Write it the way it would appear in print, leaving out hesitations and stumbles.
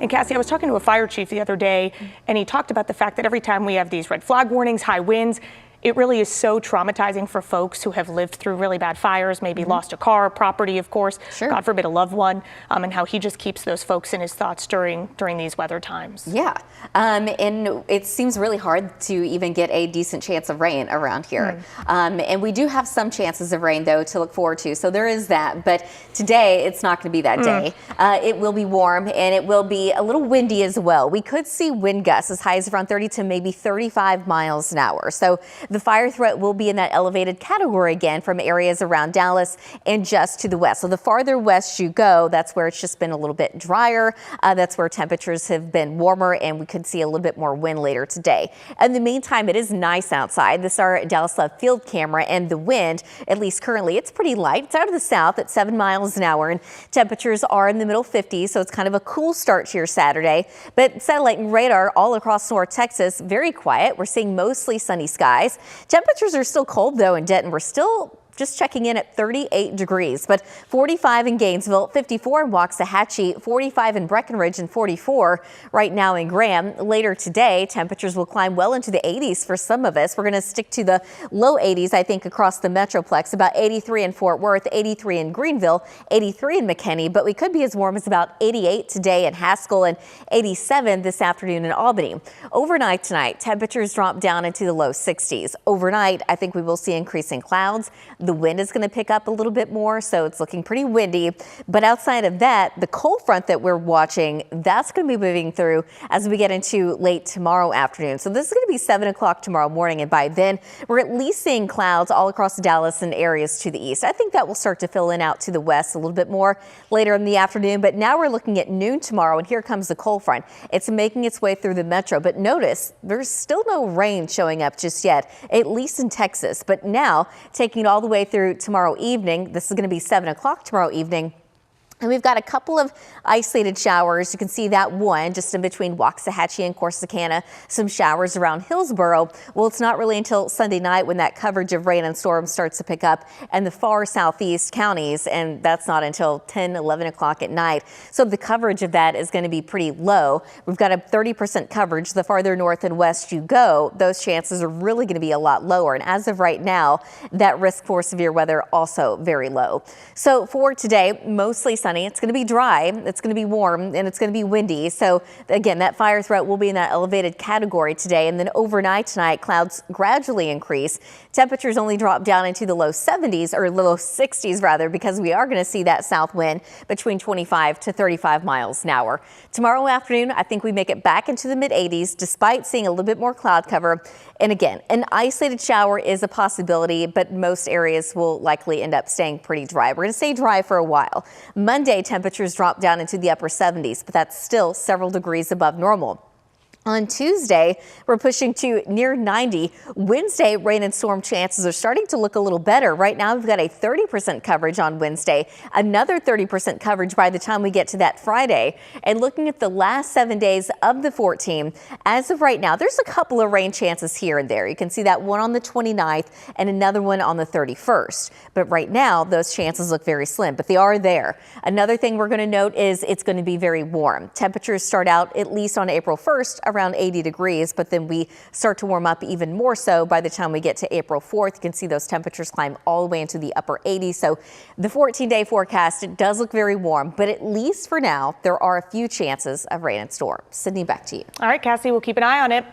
And Cassie, I was talking to a fire chief the other day, and he talked about the fact that every time we have these red flag warnings, high winds, it really is so traumatizing for folks who have lived through really bad fires, maybe lost a car, property, of course, God forbid a loved one, and how he just keeps those folks in his thoughts during these weather times. Yeah, and it seems really hard to even get a decent chance of rain around here. And we do have some chances of rain, though, to look forward to. So there is that. But today, it's not going to be that day. It will be warm, and it will be a little windy as well. We could see wind gusts as high as around 30 to maybe 35 miles an hour. So the fire threat will be in that elevated category again from areas around Dallas and just to the west. So the farther west you go, that's where it's just been a little bit drier. That's where temperatures have been warmer, and we could see a little bit more wind later today. In the meantime, it is nice outside. This is our Dallas Love field camera, and the wind, at least currently, it's pretty light. It's out of the south at 7 miles an hour, and temperatures are in the middle 50s, so it's kind of a cool start to your Saturday. But satellite and radar all across North Texas, very quiet. We're seeing mostly sunny skies. Temperatures are still cold, though, in Denton. We're still just checking in at 38 degrees, but 45 in Gainesville, 54 in Waxahachie, 45 in Breckenridge, and 44 right now in Graham. Later today, temperatures will climb well into the 80s for some of us. We're going to stick to the low 80s, I think, across the Metroplex, about 83 in Fort Worth, 83 in Greenville, 83 in McKinney, but we could be as warm as about 88 today in Haskell and 87 this afternoon in Albany. Overnight tonight, temperatures drop down into the low 60s. Overnight, I think we will see increasing clouds. The wind is going to pick up a little bit more, so it's looking pretty windy. But outside of that, the cold front that we're watching, that's going to be moving through as we get into late tomorrow afternoon. So this is going to be 7 o'clock tomorrow morning, and by then we're at least seeing clouds all across Dallas and areas to the east. I think that will start to fill in out to the west a little bit more later in the afternoon, but now we're looking at noon tomorrow, and here comes the cold front. It's making its way through the metro, but notice there's still no rain showing up just yet, at least in Texas. But now taking it all the way through tomorrow evening. This is going to be 7 o'clock tomorrow evening. And we've got a couple of isolated showers. You can see that one just in between Waxahachie and Corsicana. Some showers around Hillsboro. Well, it's not really until Sunday night when that coverage of rain and storms starts to pick up in the far southeast counties. And that's not until 10, 11 o'clock at night. So the coverage of that is going to be pretty low. We've got a 30% coverage. The farther north and west you go, those chances are really going to be a lot lower. And as of right now, that risk for severe weather also very low. So for today, mostly sunny. It's going to be dry, it's going to be warm, and it's going to be windy. So again, that fire threat will be in that elevated category today. And then overnight tonight, clouds gradually increase. Temperatures only drop down into the low 70s, or low 60s rather, because we are going to see that south wind between 25 to 35 miles an hour. Tomorrow afternoon, I think we make it back into the mid 80s despite seeing a little bit more cloud cover. And again, an isolated shower is a possibility, but most areas will likely end up staying pretty dry. We're going to stay dry for a while. Monday, temperatures drop down into the upper 70s, but that's still several degrees above normal. On Tuesday, we're pushing to near 90. Wednesday, rain and storm chances are starting to look a little better. Right now, we've got a 30% coverage on Wednesday, another 30% coverage by the time we get to that Friday. And looking at the last 7 days of the 14, as of right now, there's a couple of rain chances here and there. You can see that one on the 29th and another one on the 31st. But right now, those chances look very slim, but they are there. Another thing we're going to note is it's going to be very warm. Temperatures start out at least on April 1st around 80 degrees, but then we start to warm up even more so by the time we get to April 4th. You can see those temperatures climb all the way into the upper 80s. So the 14-day forecast, it does look very warm, but at least for now, there are a few chances of rain and storms. Sydney, back to you. All right, Cassie, we'll keep an eye on it.